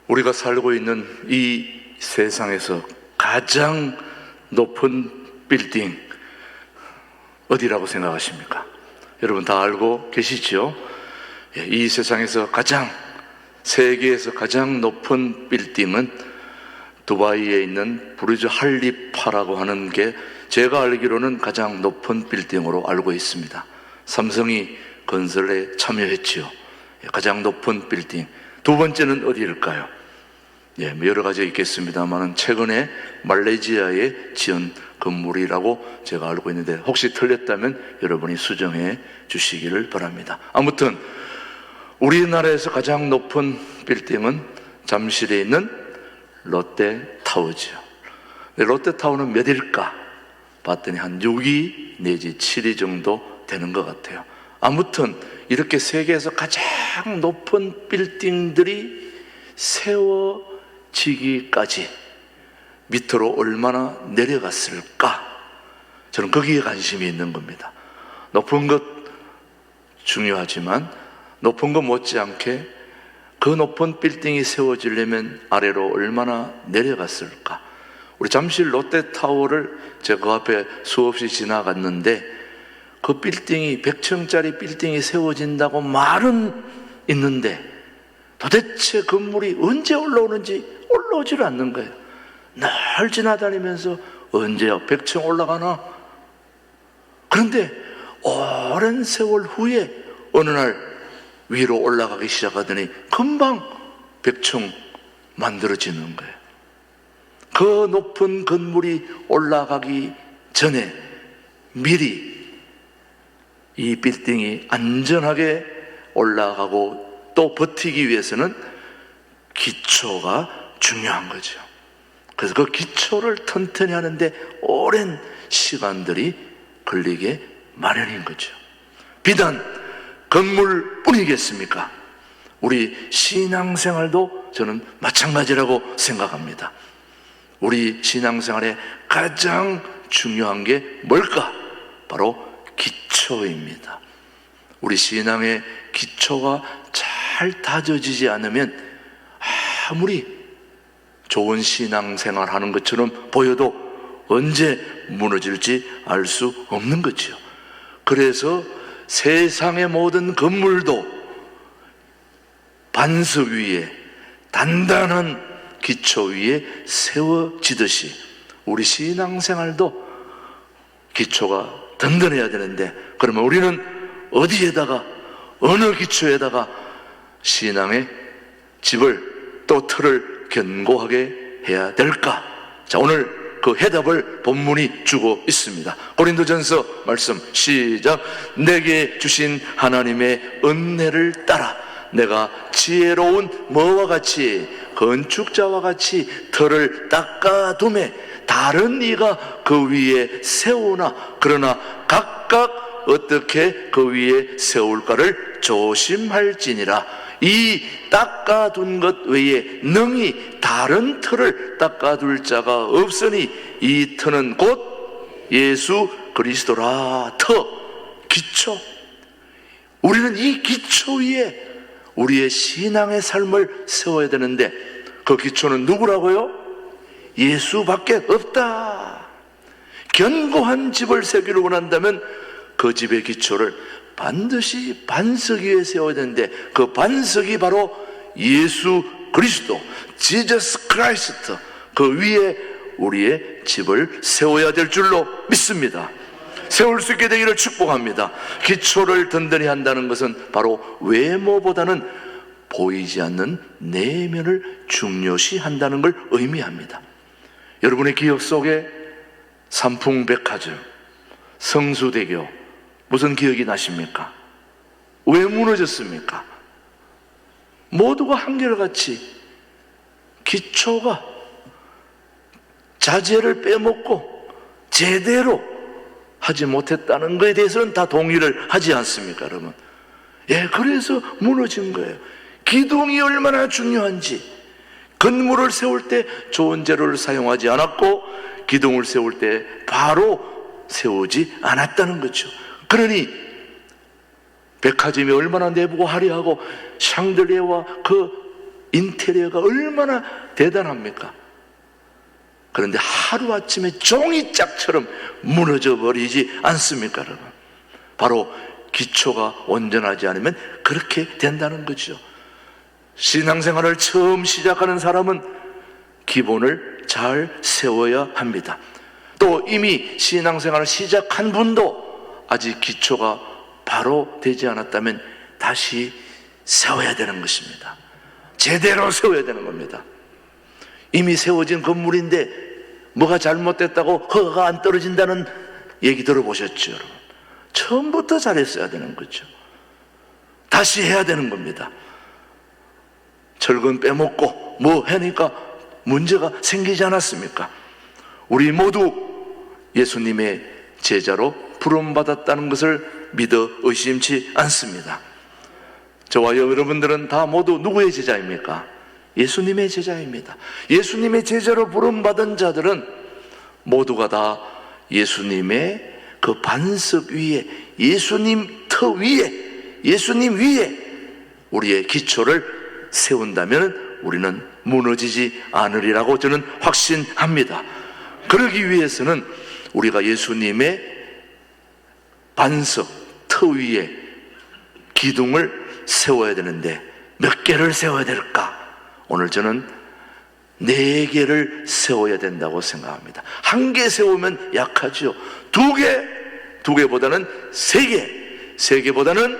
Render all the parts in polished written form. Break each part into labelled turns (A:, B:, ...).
A: 우리가 살고 있는 이 세상에서 가장 높은 빌딩 어디라고 생각하십니까? 여러분 다 알고 계시죠? 이 세상에서 세계에서 가장 높은 빌딩은 두바이에 있는 부르즈 할리파라고 하는 게 제가 알기로는 가장 높은 빌딩으로 알고 있습니다. 삼성이 건설에 참여했지요. 가장 높은 빌딩. 두 번째는 어디일까요? 여러 가지 있겠습니다만 최근에 말레이시아에 지은 건물이라고 제가 알고 있는데 혹시 틀렸다면 여러분이 수정해 주시기를 바랍니다. 아무튼 우리나라에서 가장 높은 빌딩은 잠실에 있는 롯데타워죠. 롯데타워는 몇일까 봤더니 한 6위 내지 7위 정도 되는 것 같아요. 아무튼 이렇게 세계에서 가장 높은 빌딩들이 세워지기까지 밑으로 얼마나 내려갔을까? 저는 거기에 관심이 있는 겁니다. 높은 것 중요하지만 높은 것 못지않게 그 높은 빌딩이 세워지려면 아래로 얼마나 내려갔을까? 우리 잠실 롯데타워를 제가 그 앞에 수없이 지나갔는데 그 빌딩이 100층짜리 빌딩이 세워진다고 말은 있는데 도대체 건물이 언제 올라오는지 올라오질 않는 거예요. 늘 지나다니면서 언제요? 100층 올라가나? 그런데 오랜 세월 후에 어느 날 위로 올라가기 시작하더니 금방 100층 만들어지는 거예요. 그 높은 건물이 올라가기 전에 미리 이 빌딩이 안전하게 올라가고 또 버티기 위해서는 기초가 중요한 거죠. 그래서 그 기초를 튼튼히 하는데 오랜 시간들이 걸리게 마련인 거죠. 비단 건물뿐이겠습니까? 우리 신앙생활도 저는 마찬가지라고 생각합니다. 우리 신앙생활에 가장 중요한 게 뭘까? 바로 기초입니다. 우리 신앙의 기초가 잘 다져지지 않으면 아무리 좋은 신앙생활 하는 것처럼 보여도 언제 무너질지 알 수 없는 거죠. 그래서 세상의 모든 건물도 반석 위에 단단한 기초 위에 세워지듯이 우리 신앙생활도 기초가 든든해야 되는데 그러면 우리는 어디에다가 어느 기초에다가 신앙의 집을 또 틀을 견고하게 해야 될까? 자, 오늘 그 해답을 본문이 주고 있습니다. 고린도전서 말씀 시작. 내게 주신 하나님의 은혜를 따라 내가 지혜로운 뭐와 같이 건축자와 같이 틀을 닦아두매 다른 이가 그 위에 세우나 그러나 각각 어떻게 그 위에 세울까를 조심할지니라. 이 닦아둔 것 외에 능히 다른 틀을 닦아둘 자가 없으니 이 틀은 곧 예수 그리스도라. 기초. 우리는 이 기초 위에 우리의 신앙의 삶을 세워야 되는데 그 기초는 누구라고요? 예수밖에 없다. 견고한 집을 세우기를 원한다면 그 집의 기초를 반드시 반석 위에 세워야 되는데 그 반석이 바로 예수 그리스도, Jesus Christ, 그 위에 우리의 집을 세워야 될 줄로 믿습니다. 세울 수 있게 되기를 축복합니다. 기초를 든든히 한다는 것은 바로 외모보다는 보이지 않는 내면을 중요시 한다는 걸 의미합니다. 여러분의 기억 속에 삼풍백화점, 성수대교 무슨 기억이 나십니까? 왜 무너졌습니까? 모두가 한결같이 기초가 자재를 빼먹고 제대로 하지 못했다는 것에 대해서는 다 동의를 하지 않습니까, 여러분? 그래서 무너진 거예요. 기둥이 얼마나 중요한지, 건물을 세울 때 좋은 재료를 사용하지 않았고 기둥을 세울 때 바로 세우지 않았다는 거죠. 그러니 백화점이 얼마나 내부가 화려하고 샹들리에와 그 인테리어가 얼마나 대단합니까? 그런데 하루아침에 종이짝처럼 무너져 버리지 않습니까, 여러분? 바로 기초가 온전하지 않으면 그렇게 된다는 거죠. 신앙생활을 처음 시작하는 사람은 기본을 잘 세워야 합니다. 또 이미 신앙생활을 시작한 분도 아직 기초가 바로 되지 않았다면 다시 세워야 되는 것입니다. 제대로 세워야 되는 겁니다. 이미 세워진 건물인데 뭐가 잘못됐다고 허가 안 떨어진다는 얘기 들어보셨죠, 여러분? 처음부터 잘했어야 되는 거죠. 다시 해야 되는 겁니다. 철근 빼먹고 뭐 하니까 문제가 생기지 않았습니까? 우리 모두 예수님의 제자로 부름받았다는 것을 믿어 의심치 않습니다. 저와 여러분들은 다 모두 누구의 제자입니까? 예수님의 제자입니다. 예수님의 제자로 부름받은 자들은 모두가 다 예수님의 그 반석 위에, 예수님 터 위에, 예수님 위에 우리의 기초를 세운다면 우리는 무너지지 않으리라고 저는 확신합니다. 그러기 위해서는 우리가 예수님의 반석 터 위에 기둥을 세워야 되는데 몇 개를 세워야 될까? 오늘 저는 4개를 세워야 된다고 생각합니다. 1개 세우면 약하죠. 2개보다는 3개, 3개보다는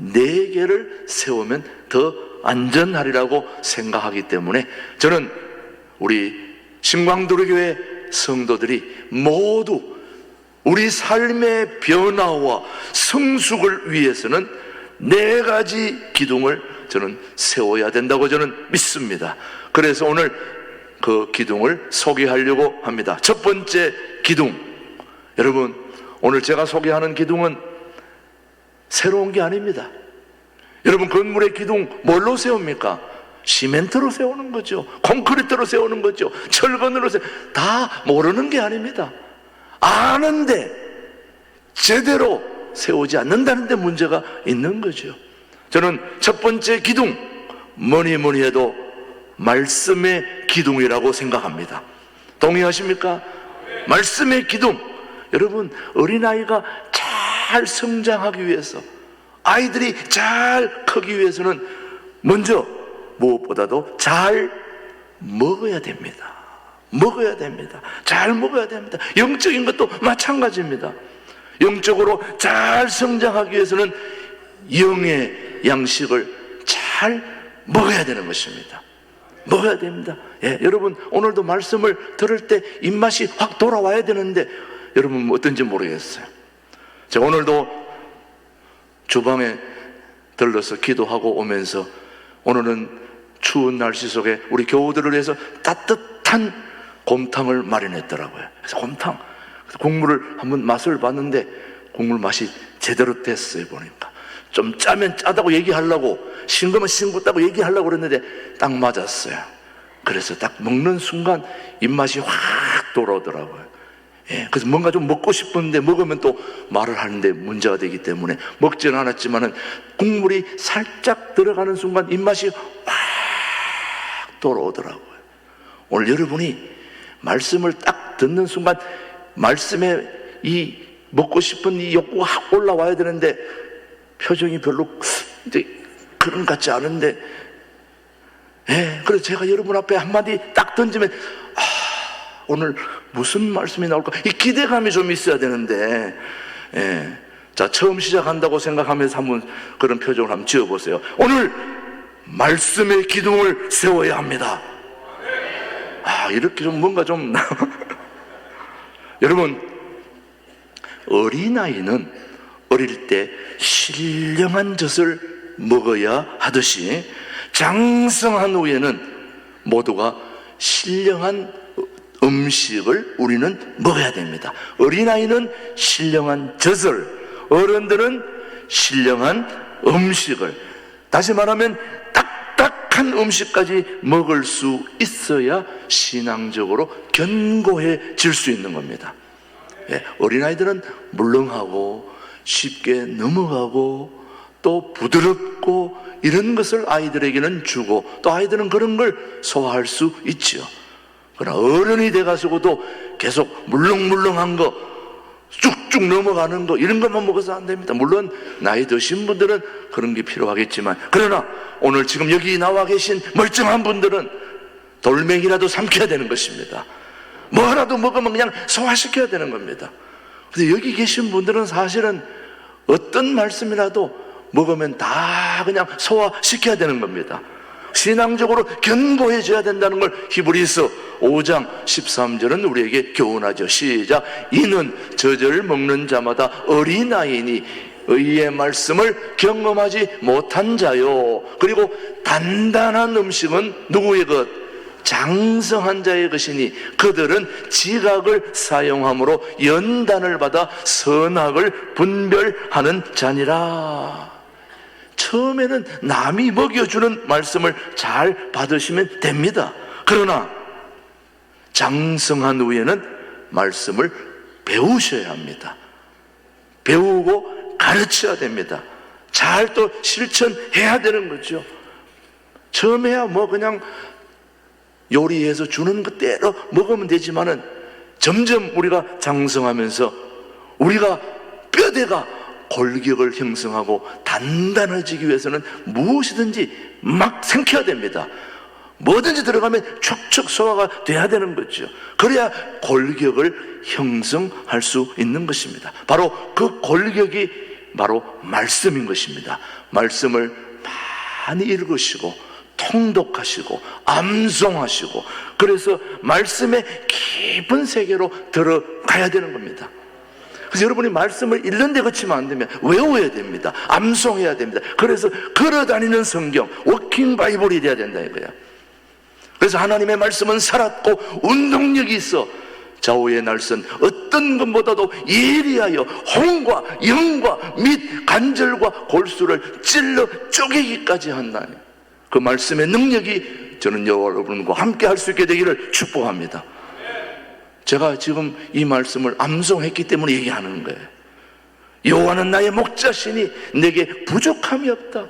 A: 4개를 세우면 더 안전하리라고 생각하기 때문에 저는 우리 신광도로교회 성도들이 모두 우리 삶의 변화와 성숙을 위해서는 4가지 기둥을 저는 세워야 된다고 저는 믿습니다. 그래서 오늘 그 기둥을 소개하려고 합니다. 첫 번째 기둥, 여러분 오늘 제가 소개하는 기둥은 새로운 게 아닙니다. 여러분 건물의 기둥 뭘로 세웁니까? 시멘트로 세우는 거죠. 콘크리트로 세우는 거죠. 철근으로 다 모르는 게 아닙니다. 아는데 제대로 세우지 않는다는 데 문제가 있는 거죠. 저는 첫 번째 기둥, 뭐니 해도 말씀의 기둥이라고 생각합니다. 동의하십니까? 말씀의 기둥. 여러분 어린아이가 잘 성장하기 위해서, 아이들이 잘 크기 위해서는 먼저 무엇보다도 잘 먹어야 됩니다. 먹어야 됩니다. 잘 먹어야 됩니다. 영적인 것도 마찬가지입니다. 영적으로 잘 성장하기 위해서는 영의 양식을 잘 먹어야 되는 것입니다. 먹어야 됩니다. 예, 여러분 오늘도 말씀을 들을 때 입맛이 확 돌아와야 되는데 여러분 어떤지 모르겠어요. 제가 오늘도 주방에 들러서 기도하고 오면서 오늘은 추운 날씨 속에 우리 교우들을 위해서 따뜻한 곰탕을 마련했더라고요. 그래서 곰탕, 국물을 한번 맛을 봤는데 국물 맛이 제대로 됐어요. 보니까 좀 짜면 짜다고 얘기하려고, 싱거면 싱겁다고 얘기하려고 그랬는데 딱 맞았어요. 그래서 딱 먹는 순간 입맛이 확 돌아오더라고요. 예, 그래서 뭔가 좀 먹고 싶은데 먹으면 또 말을 하는데 문제가 되기 때문에 먹지는 않았지만은 국물이 살짝 들어가는 순간 입맛이 확 돌아오더라고요. 오늘 여러분이 말씀을 딱 듣는 순간 말씀에 이 먹고 싶은 이 욕구가 확 올라와야 되는데 표정이 별로 이제 그런 것 같지 않은데, 예, 그래서 제가 여러분 앞에 한마디 딱 던지면 오늘 무슨 말씀이 나올까? 이 기대감이 좀 있어야 되는데, 예. 자, 처음 시작한다고 생각하면서 한번 그런 표정을 한번 지어보세요. 오늘 말씀의 기둥을 세워야 합니다. 이렇게 좀 뭔가 좀 여러분 어린아이는 어릴 때 신령한 젖을 먹어야 하듯이 장성한 후에는 모두가 신령한 음식을 우리는 먹어야 됩니다. 어린아이는 신령한 젖을, 어른들은 신령한 음식을, 다시 말하면 딱딱한 음식까지 먹을 수 있어야 신앙적으로 견고해질 수 있는 겁니다. 예, 어린아이들은 물렁하고 쉽게 넘어가고 또 부드럽고 이런 것을 아이들에게는 주고 또 아이들은 그런 걸 소화할 수 있지요. 그러나 어른이 돼가지고도 계속 물렁물렁한 거, 쭉쭉 넘어가는 거 이런 것만 먹어서 안 됩니다. 물론 나이 드신 분들은 그런 게 필요하겠지만, 그러나 오늘 지금 여기 나와 계신 멀쩡한 분들은 돌멩이라도 삼켜야 되는 것입니다. 뭐 하나도 먹으면 그냥 소화시켜야 되는 겁니다. 근데 여기 계신 분들은 사실은 어떤 말씀이라도 먹으면 다 그냥 소화시켜야 되는 겁니다. 신앙적으로 견고해져야 된다는 걸 히브리서 5장 13절은 우리에게 교훈하죠. 시작. 이는 저절 먹는 자마다 어린아이니 의의 말씀을 경험하지 못한 자요. 그리고 단단한 음식은 누구의 것? 장성한 자의 것이니 그들은 지각을 사용함으로 연단을 받아 선악을 분별하는 자니라. 처음에는 남이 먹여주는 말씀을 잘 받으시면 됩니다. 그러나 장성한 후에는 말씀을 배우셔야 합니다. 배우고 가르쳐야 됩니다. 잘 또 실천해야 되는 거죠. 처음에야 뭐 그냥 요리해서 주는 그대로 먹으면 되지만은 점점 우리가 장성하면서 우리가 뼈대가 골격을 형성하고 단단해지기 위해서는 무엇이든지 막 생겨야 됩니다. 뭐든지 들어가면 촉촉 소화가 돼야 되는 거죠. 그래야 골격을 형성할 수 있는 것입니다. 바로 그 골격이 바로 말씀인 것입니다. 말씀을 많이 읽으시고 통독하시고 암송하시고, 그래서 말씀의 깊은 세계로 들어가야 되는 겁니다. 그래서 여러분이 말씀을 읽는데 그치면 안 됩니다. 외워야 됩니다. 암송해야 됩니다. 그래서 걸어다니는 성경, 워킹 바이블이 돼야 된다 이거야. 그래서 하나님의 말씀은 살았고 운동력이 있어 좌우의 날선 어떤 것보다도 예리하여 혼과 영과 및 관절과 골수를 찔러 쪼개기까지 한다니, 그 말씀의 능력이 저는 여러분과 함께 할 수 있게 되기를 축복합니다. 제가 지금 이 말씀을 암송했기 때문에 얘기하는 거예요. 여호와는 나의 목자시니 내게 부족함이 없다.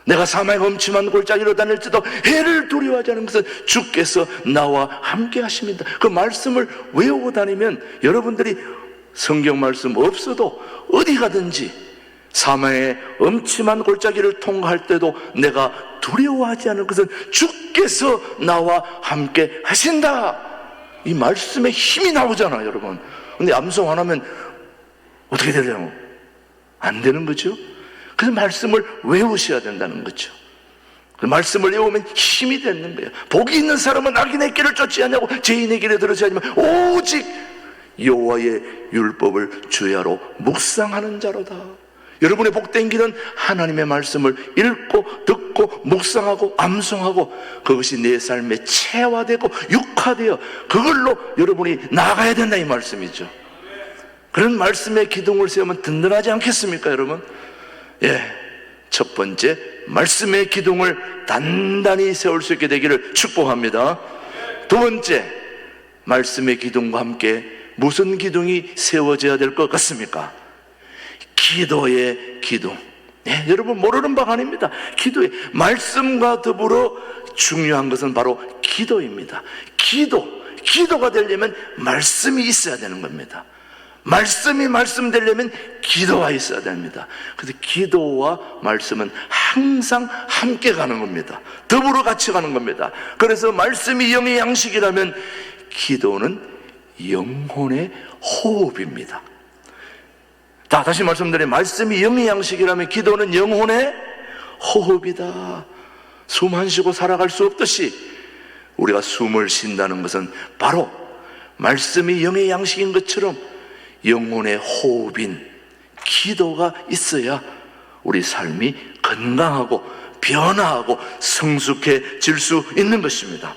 A: 내가 사망의 엄침한 골짜기로 다닐지도 해를 두려워하지 않은 것은 주께서 나와 함께 하십니다. 그 말씀을 외우고 다니면 여러분들이 성경 말씀 없어도 어디 가든지 사망의 엄침한 골짜기를 통과할 때도 내가 두려워하지 않을 것은 주께서 나와 함께 하신다. 이 말씀에 힘이 나오잖아요, 여러분. 근데 암송 안 하면 어떻게 되려고? 안 되는 거죠. 그래서 말씀을 외우셔야 된다는 거죠. 그 말씀을 외우면 힘이 되는 거예요. 복이 있는 사람은 악인의 길을 쫓지 않냐고 죄인의 길에 들어지 않지만 오직 여호와의 율법을 주야로 묵상하는 자로다. 여러분의 복된 길은 하나님의 말씀을 읽고 듣고 묵상하고 암송하고 그것이 내 삶에 체화되고 육화되어 그걸로 여러분이 나아가야 된다 이 말씀이죠. 그런 말씀의 기둥을 세우면 든든하지 않겠습니까, 여러분? 예, 첫 번째 말씀의 기둥을 단단히 세울 수 있게 되기를 축복합니다. 두 번째, 말씀의 기둥과 함께 무슨 기둥이 세워져야 될 것 같습니까? 기도의 기둥. 네, 여러분 모르는 바가 아닙니다. 기도의 말씀과 더불어 중요한 것은 바로 기도입니다. 기도가 되려면 말씀이 있어야 되는 겁니다. 말씀이 말씀되려면 기도가 있어야 됩니다. 그래서 기도와 말씀은 항상 함께 가는 겁니다. 더불어 같이 가는 겁니다. 그래서 말씀이 영의 양식이라면 기도는 영혼의 호흡입니다. 다시 말씀드려요. 말씀이 영의 양식이라면 기도는 영혼의 호흡이다. 숨 한 쉬고 살아갈 수 없듯이 우리가 숨을 쉰다는 것은 바로 말씀이 영의 양식인 것처럼 영혼의 호흡인 기도가 있어야 우리 삶이 건강하고 변화하고 성숙해질 수 있는 것입니다.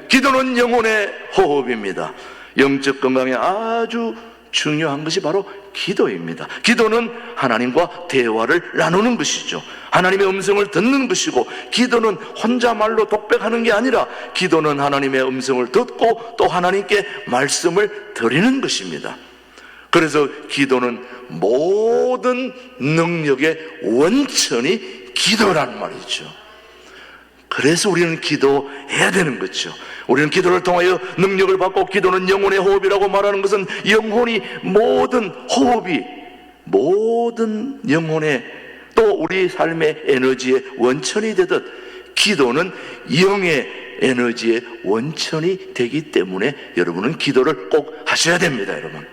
A: 기도는 영혼의 호흡입니다. 영적 건강에 아주 중요한 것이 바로 기도입니다. 기도는 하나님과 대화를 나누는 것이죠. 하나님의 음성을 듣는 것이고, 기도는 혼자 말로 독백하는 게 아니라 기도는 하나님의 음성을 듣고 또 하나님께 말씀을 드리는 것입니다. 그래서 기도는 모든 능력의 원천이 기도란 말이죠. 그래서 우리는 기도해야 되는 거죠. 우리는 기도를 통하여 능력을 받고, 기도는 영혼의 호흡이라고 말하는 것은 영혼이 모든 호흡이 모든 영혼의 또 우리 삶의 에너지의 원천이 되듯 기도는 영의 에너지의 원천이 되기 때문에 여러분은 기도를 꼭 하셔야 됩니다. 여러분,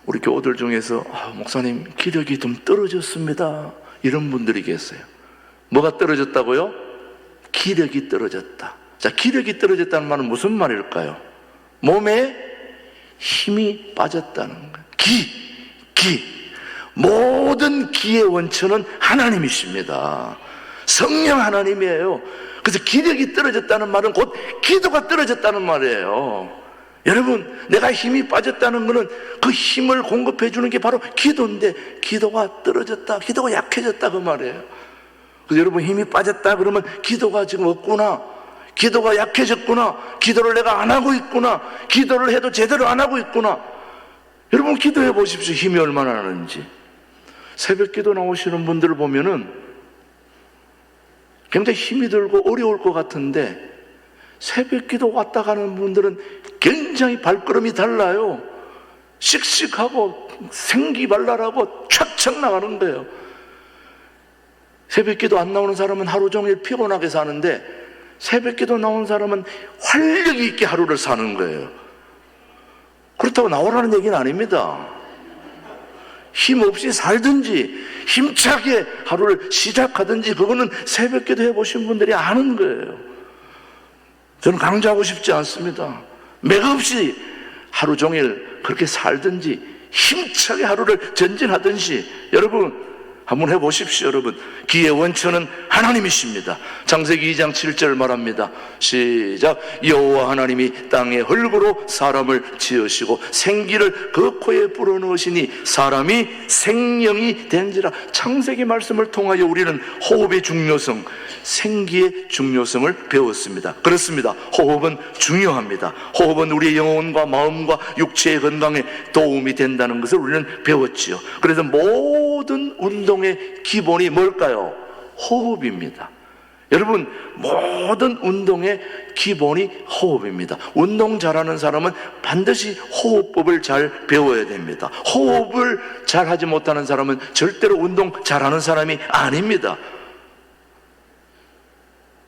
A: 우리 교우들 중에서 목사님 기력이 좀 떨어졌습니다, 이런 분들이 계세요. 뭐가 떨어졌다고요? 기력이 떨어졌다. 자, 기력이 떨어졌다는 말은 무슨 말일까요? 몸에 힘이 빠졌다는 거예요. 기. 모든 기의 원천은 하나님이십니다. 성령 하나님이에요. 그래서 기력이 떨어졌다는 말은 곧 기도가 떨어졌다는 말이에요. 여러분, 내가 힘이 빠졌다는 것은 그 힘을 공급해 주는 게 바로 기도인데, 기도가 떨어졌다, 기도가 약해졌다, 그 말이에요. 그래서 여러분, 힘이 빠졌다 그러면 기도가 지금 없구나, 기도가 약해졌구나, 기도를 내가 안 하고 있구나, 기도를 해도 제대로 안 하고 있구나. 여러분, 기도해 보십시오. 힘이 얼마나 나는지. 새벽 기도 나오시는 분들을 보면은 굉장히 힘이 들고 어려울 것 같은데, 새벽 기도 왔다 가는 분들은 굉장히 발걸음이 달라요. 씩씩하고 생기발랄하고 촥촥 나가는 거예요. 새벽 기도 안 나오는 사람은 하루 종일 피곤하게 사는데, 새벽 기도 나오는 사람은 활력이 있게 하루를 사는 거예요. 그렇다고 나오라는 얘기는 아닙니다. 힘없이 살든지 힘차게 하루를 시작하든지, 그거는 새벽 기도 해보신 분들이 아는 거예요. 저는 강조하고 싶지 않습니다. 맥없이 하루 종일 그렇게 살든지 힘차게 하루를 전진하든지, 여러분 한번 해보십시오. 여러분, 기의 원천은 하나님이십니다. 창세기 2장 7절 말합니다. 시작. 여호와 하나님이 땅의 흙으로 사람을 지으시고 생기를 그 코에 불어넣으시니 사람이 생명이 된지라. 창세기 말씀을 통하여 우리는 호흡의 중요성, 생기의 중요성을 배웠습니다. 그렇습니다. 호흡은 중요합니다. 호흡은 우리의 영혼과 마음과 육체의 건강에 도움이 된다는 것을 우리는 배웠지요. 그래서 모든 운동의 기본이 뭘까요? 호흡입니다. 여러분, 모든 운동의 기본이 호흡입니다. 운동 잘하는 사람은 반드시 호흡법을 잘 배워야 됩니다. 호흡을 잘하지 못하는 사람은 절대로 운동 잘하는 사람이 아닙니다.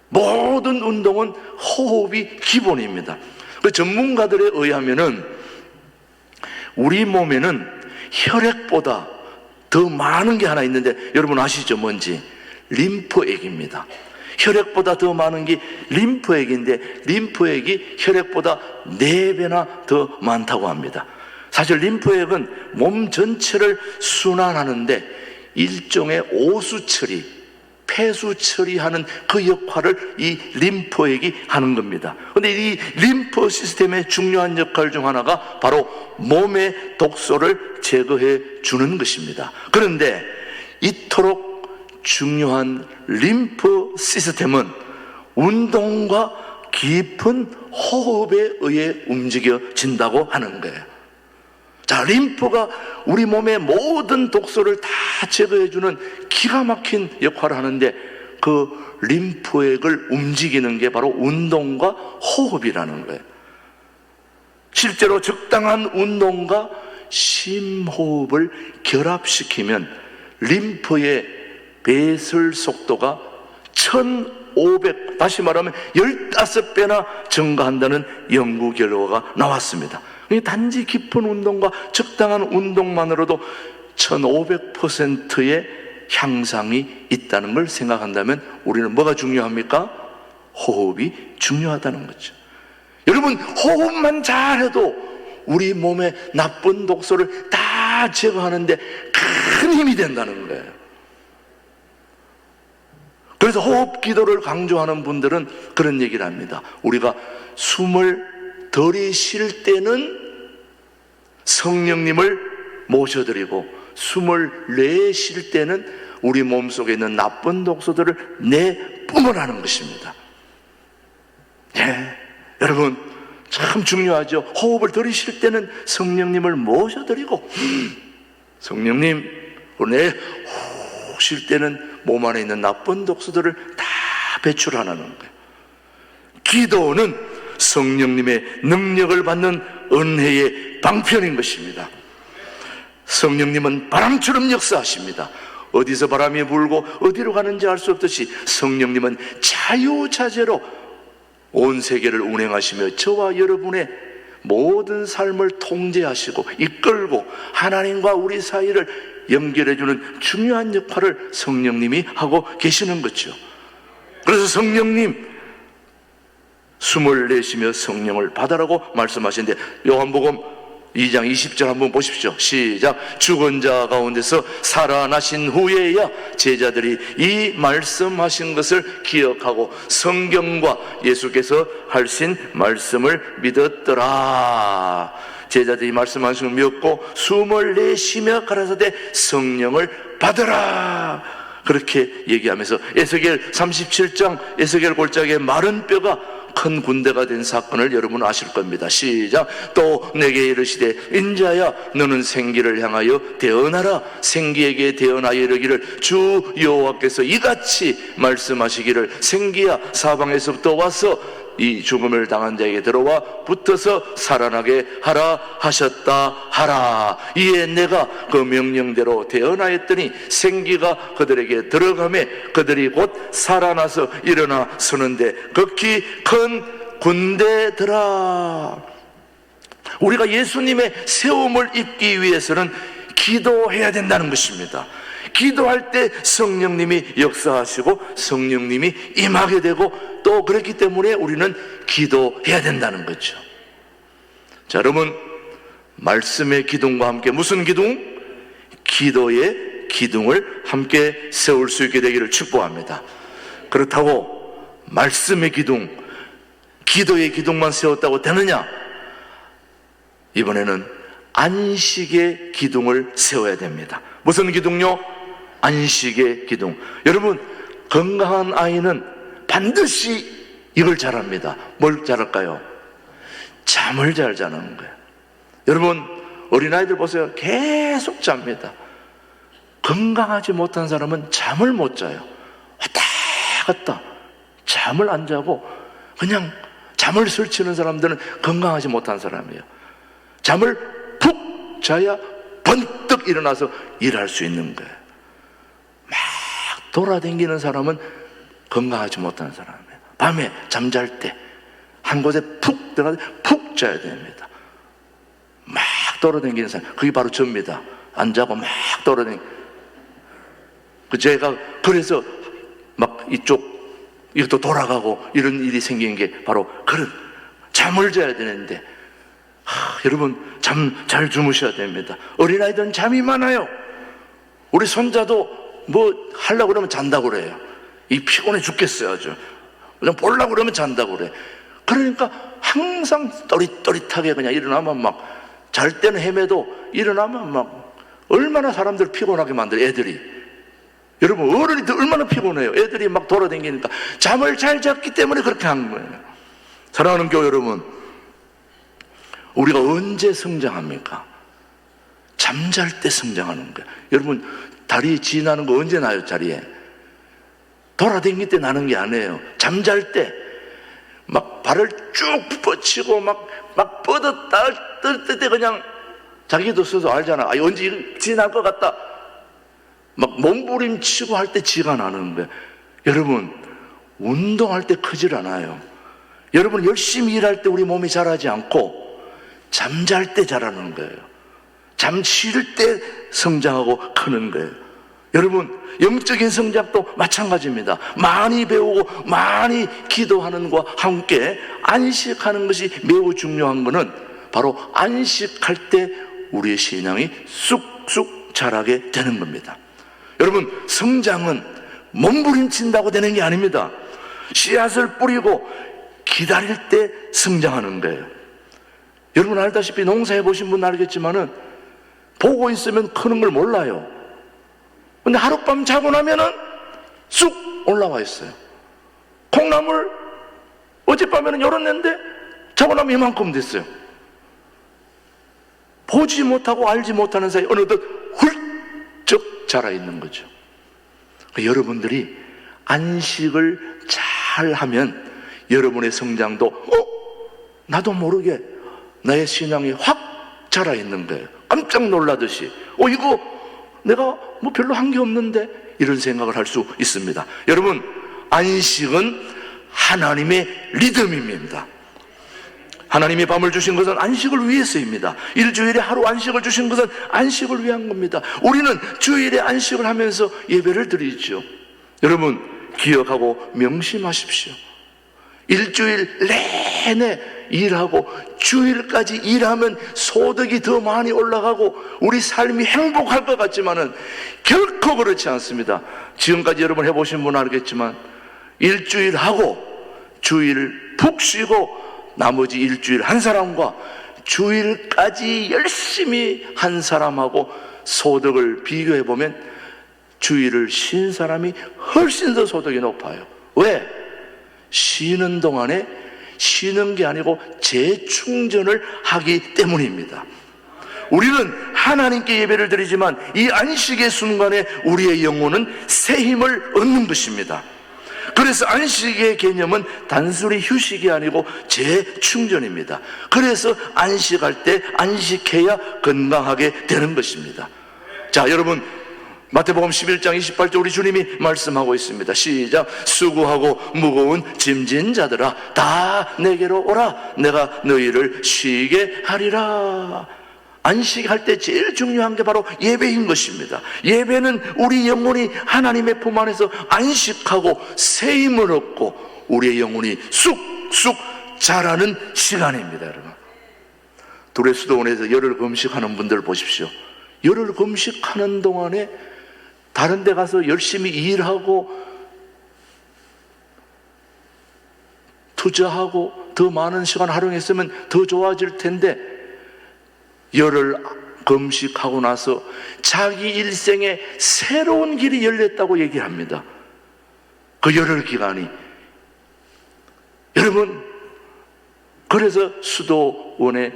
A: 모든 운동은 호흡이 기본입니다. 그 전문가들에 의하면은 우리 몸에는 혈액보다 더 많은 게 하나 있는데, 여러분 아시죠? 뭔지? 림프액입니다. 혈액보다 더 많은 게 림프액인데, 림프액이 혈액보다 4배나 더 많다고 합니다. 사실 림프액은 몸 전체를 순환하는데 일종의 오수 처리, 폐수 처리하는 그 역할을 이 림프액이 하는 겁니다. 그런데 이 림프 시스템의 중요한 역할 중 하나가 바로 몸의 독소를 제거해 주는 것입니다. 그런데 이토록 중요한 림프 시스템은 운동과 깊은 호흡에 의해 움직여진다고 하는 거예요. 자, 림프가 우리 몸의 모든 독소를 다 제거해주는 기가 막힌 역할을 하는데, 그 림프액을 움직이는 게 바로 운동과 호흡이라는 거예요. 실제로 적당한 운동과 심호흡을 결합시키면 림프의 배설 속도가 1500, 다시 말하면 15배나 증가한다는 연구 결과가 나왔습니다. 단지 깊은 운동과 적당한 운동만으로도 1500%의 향상이 있다는 걸 생각한다면 우리는 뭐가 중요합니까? 호흡이 중요하다는 거죠. 여러분, 호흡만 잘해도 우리 몸의 나쁜 독소를 다 제거하는데 큰 힘이 된다는 거예요. 그래서 호흡 기도를 강조하는 분들은 그런 얘기를 합니다. 우리가 숨을 덜이 쉴 때는 성령님을 모셔드리고, 숨을 내쉴 때는 우리 몸속에 있는 나쁜 독소들을 내뿜으라는 것입니다. 여러분, 참 중요하죠. 호흡을 들이쉴 때는 성령님을 모셔드리고, 성령님, 오늘 후 쉴 때는 몸 안에 있는 나쁜 독소들을 다 배출하는 거예요. 기도는 성령님의 능력을 받는 은혜의 방편인 것입니다. 성령님은 바람처럼 역사하십니다. 어디서 바람이 불고 어디로 가는지 알 수 없듯이 성령님은 자유자재로 온 세계를 운행하시며 저와 여러분의 모든 삶을 통제하시고 이끌고 하나님과 우리 사이를 연결해주는 중요한 역할을 성령님이 하고 계시는 거죠. 그래서 성령님, 숨을 내쉬며 성령을 받아라고 말씀하시는데, 요한복음 2장 20절 한번 보십시오. 시작. 죽은 자 가운데서 살아나신 후에야 제자들이 이 말씀하신 것을 기억하고 성경과 예수께서 하신 말씀을 믿었더라. 제자들이 말씀하신 걸 믿었고 숨을 내쉬며 가라사대 성령을 받으라. 그렇게 얘기하면서 에스겔 37장 에스겔 골짜기에 마른 뼈가 큰 군대가 된 사건을 여러분 아실 겁니다. 시작. 또 내게 이르시되 인자야 너는 생기를 향하여 대언하라. 생기에게 대언하여 이르기를 주 여호와께서 이같이 말씀하시기를 생기야 사방에서부터 와서 이 죽음을 당한 자에게 들어와 붙어서 살아나게 하라 하셨다 하라. 이에 내가 그 명령대로 대언하였더니 생기가 그들에게 들어가매 그들이 곧 살아나서 일어나 서는데 극히 큰 군대더라. 우리가 예수님의 세움을 입기 위해서는 기도해야 된다는 것입니다. 기도할 때 성령님이 역사하시고 성령님이 임하게 되고 또 그렇기 때문에 우리는 기도해야 된다는 거죠. 자, 여러분, 말씀의 기둥과 함께 무슨 기둥? 기도의 기둥을 함께 세울 수 있게 되기를 축복합니다. 그렇다고 말씀의 기둥, 기도의 기둥만 세웠다고 되느냐? 이번에는 안식의 기둥을 세워야 됩니다. 무슨 기둥요? 안식의 기둥. 여러분, 건강한 아이는 반드시 이걸 잘합니다. 뭘 잘할까요? 잠을 잘 자는 거예요. 여러분, 어린아이들 보세요. 계속 잡니다. 건강하지 못한 사람은 잠을 못 자요. 왔다 갔다 잠을 안 자고 그냥 잠을 설치는 사람들은 건강하지 못한 사람이에요. 잠을 푹 자야 번뜩 일어나서 일할 수 있는 거예요. 막 돌아다니는 사람은 건강하지 못한 사람이에요. 밤에 잠잘 때 한 곳에 푹 들어가서 푹 자야 됩니다. 막 돌아다니는 사람, 그게 바로 접니다. 안 자고 막 돌아다니는. 제가 그래서 막 이것도 돌아가고 이런 일이 생기는 게 바로 그런 잠을 자야 되는데, 여러분 잠 잘 주무셔야 됩니다. 어린아이들은 잠이 많아요. 우리 손자도 뭐 하려고 그러면 잔다고 그래요. 이 피곤해 죽겠어요. 아주 그냥 보려고 그러면 잔다고 그래. 그러니까 항상 또릿또릿하게 그냥 일어나면 막 잘 때는 헤매도 일어나면 막 얼마나 사람들 피곤하게 만들어. 애들이, 여러분 어른이들 얼마나 피곤해요. 애들이 막 돌아다니니까 잠을 잘 잤기 때문에 그렇게 한 거예요. 사랑하는 교회 여러분, 우리가 언제 성장합니까? 잠잘 때 성장하는 거예요. 여러분, 다리 지나는 거 언제 나요? 자리에 돌아다닐 때 나는 게 아니에요. 잠잘 때 막 발을 쭉 뻗치고 막 뻗었다 뜰 때 그냥 자기도 스스로 알잖아. 언제 지날 것 같다. 막 몸부림치고 할 때 지가 나는 거예요. 여러분, 운동할 때 크질 않아요. 여러분, 열심히 일할 때 우리 몸이 자라지 않고 잠잘 때 자라는 거예요. 잠 쉴 때 성장하고 크는 거예요. 여러분, 영적인 성장도 마찬가지입니다. 많이 배우고 많이 기도하는 것과 함께 안식하는 것이 매우 중요한 것은 바로 안식할 때 우리의 신앙이 쑥쑥 자라게 되는 겁니다. 여러분, 성장은 몸부림친다고 되는 게 아닙니다. 씨앗을 뿌리고 기다릴 때 성장하는 거예요. 여러분 알다시피 농사해 보신 분 알겠지만은 보고 있으면 크는 걸 몰라요. 근데 하룻밤 자고 나면은 쑥 올라와 있어요. 콩나물 어젯밤에는 열었는데 자고 나면 이만큼 됐어요. 보지 못하고 알지 못하는 사이 어느덧 훌쩍 자라 있는 거죠. 여러분들이 안식을 잘 하면 여러분의 성장도 나도 모르게 나의 신앙이 확 자라 있는 거예요. 깜짝 놀라듯이 이거 내가 뭐 별로 한 게 없는데, 이런 생각을 할 수 있습니다. 여러분, 안식은 하나님의 리듬입니다. 하나님이 밤을 주신 것은 안식을 위해서입니다. 일주일에 하루 안식을 주신 것은 안식을 위한 겁니다. 우리는 주일에 안식을 하면서 예배를 드리죠. 여러분, 기억하고 명심하십시오. 일주일 내내 일하고 주일까지 일하면 소득이 더 많이 올라가고 우리 삶이 행복할 것 같지만은 결코 그렇지 않습니다. 지금까지 여러분 해보신 분은 알겠지만, 일주일 하고 주일 푹 쉬고 나머지 일주일 한 사람과 주일까지 열심히 한 사람하고 소득을 비교해 보면 주일을 쉰 사람이 훨씬 더 소득이 높아요. 왜? 쉬는 동안에 쉬는 게 아니고 재충전을 하기 때문입니다. 우리는 하나님께 예배를 드리지만 이 안식의 순간에 우리의 영혼은 새 힘을 얻는 것입니다. 그래서 안식의 개념은 단순히 휴식이 아니고 재충전입니다. 그래서 안식할 때 안식해야 건강하게 되는 것입니다. 자, 여러분, 마태복음 11장 28절 우리 주님이 말씀하고 있습니다. 시작. 수고하고 무거운 짐진 자들아 다 내게로 오라. 내가 너희를 쉬게 하리라. 안식할 때 제일 중요한 게 바로 예배인 것입니다. 예배는 우리 영혼이 하나님의 품 안에서 안식하고 새 힘을 얻고 우리의 영혼이 쑥쑥 자라는 시간입니다. 여러분, 둘의 수도원에서 열흘 금식하는 분들 보십시오. 열흘 금식하는 동안에 다른 데 가서 열심히 일하고 투자하고 더 많은 시간 활용했으면 더 좋아질 텐데, 열흘 금식하고 나서 자기 일생에 새로운 길이 열렸다고 얘기합니다. 그 열흘 기간이. 여러분, 그래서 수도원의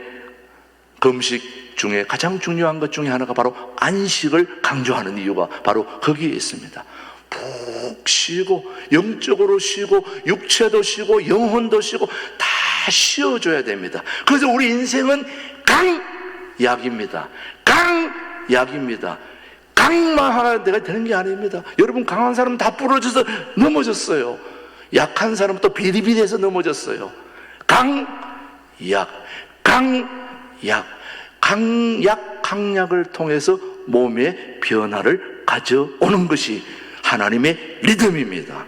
A: 금식 중에 가장 중요한 것 중에 하나가 바로 안식을 강조하는 이유가 바로 거기에 있습니다. 푹 쉬고, 영적으로 쉬고, 육체도 쉬고, 영혼도 쉬고, 다 쉬어줘야 됩니다. 그래서 우리 인생은 강약입니다. 강약입니다. 강만 하나 내가 되는 게 아닙니다. 여러분, 강한 사람은 다 부러져서 넘어졌어요. 약한 사람은 또 비리비리해서 넘어졌어요. 강약, 강약을 통해서 몸의 변화를 가져오는 것이 하나님의 리듬입니다.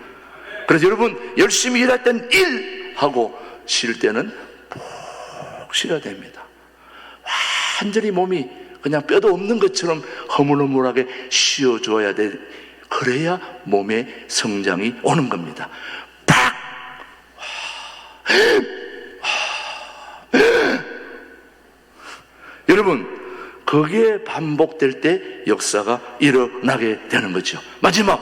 A: 그래서 여러분, 열심히 일할 땐 일하고 쉴 때는 푹 쉬어야 됩니다. 완전히 몸이 그냥 뼈도 없는 것처럼 허물허물하게 쉬어줘야 돼. 그래야 몸의 성장이 오는 겁니다. 팍! 여러분, 그게 반복될 때 역사가 일어나게 되는 거죠. 마지막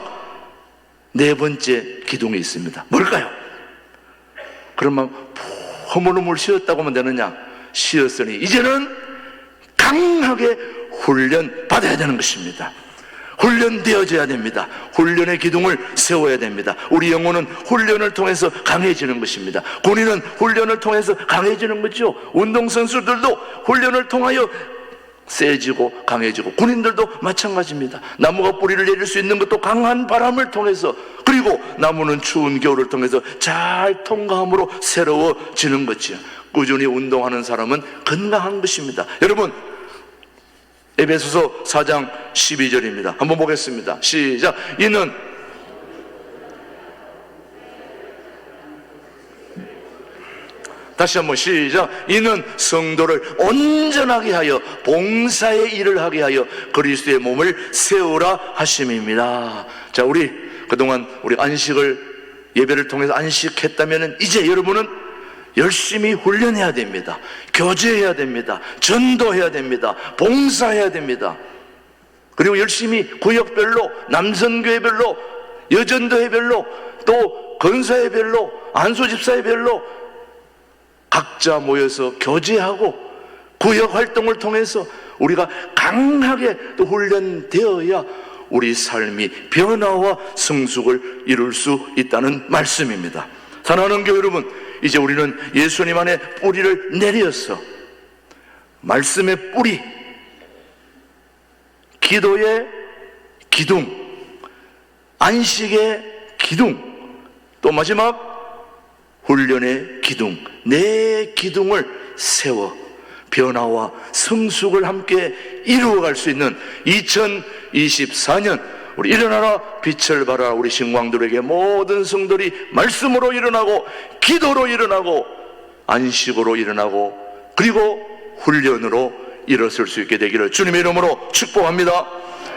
A: 네 번째 기둥이 있습니다. 뭘까요? 그러면 허물허물 쉬었다고 하면 되느냐? 쉬었으니 이제는 강하게 훈련 받아야 되는 것입니다. 훈련되어져야 됩니다. 훈련의 기둥을 세워야 됩니다. 우리 영혼은 훈련을 통해서 강해지는 것입니다. 군인은 훈련을 통해서 강해지는 거죠. 운동선수들도 훈련을 통하여 세지고 강해지고, 군인들도 마찬가지입니다. 나무가 뿌리를 내릴 수 있는 것도 강한 바람을 통해서, 그리고 나무는 추운 겨울을 통해서 잘 통과함으로 새로워지는 거죠. 꾸준히 운동하는 사람은 건강한 것입니다. 여러분, 에베소서 4장 12절입니다. 한번 보겠습니다. 시작. 이는 다시 한번 시작. 이는 성도를 온전하게 하여 봉사의 일을 하게 하여 그리스도의 몸을 세우라 하심입니다. 자, 우리 그동안 우리 안식을, 예배를 통해서 안식했다면 이제 여러분은 열심히 훈련해야 됩니다. 교제해야 됩니다. 전도해야 됩니다. 봉사해야 됩니다. 그리고 열심히 구역별로, 남선교회별로, 여전도회별로, 또 건사회별로, 안수집사회별로 각자 모여서 교제하고 구역 활동을 통해서 우리가 강하게 또 훈련되어야 우리 삶이 변화와 성숙을 이룰 수 있다는 말씀입니다. 사랑하는 교회 여러분, 이제 우리는 예수님 안에 뿌리를 내려서 말씀의 뿌리, 기도의 기둥, 안식의 기둥, 또 마지막 훈련의 기둥, 네 기둥을 세워 변화와 성숙을 함께 이루어갈 수 있는 2024년 우리 일어나라 빛을 발하라 우리 신광들에게 모든 성들이 말씀으로 일어나고 기도로 일어나고 안식으로 일어나고 그리고 훈련으로 일어설 수 있게 되기를 주님의 이름으로 축복합니다.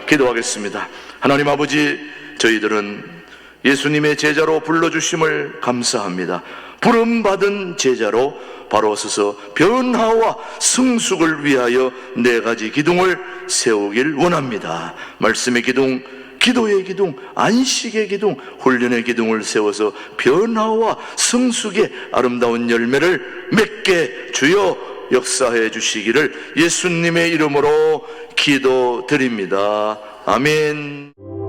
A: 기도하겠습니다. 하나님 아버지, 저희들은 예수님의 제자로 불러주심을 감사합니다. 부름받은 제자로 바로 서서 변화와 성숙을 위하여 네 가지 기둥을 세우길 원합니다. 말씀의 기둥, 기도의 기둥, 안식의 기둥, 훈련의 기둥을 세워서 변화와 성숙의 아름다운 열매를 맺게 주여 역사해 주시기를 예수님의 이름으로 기도드립니다. 아멘.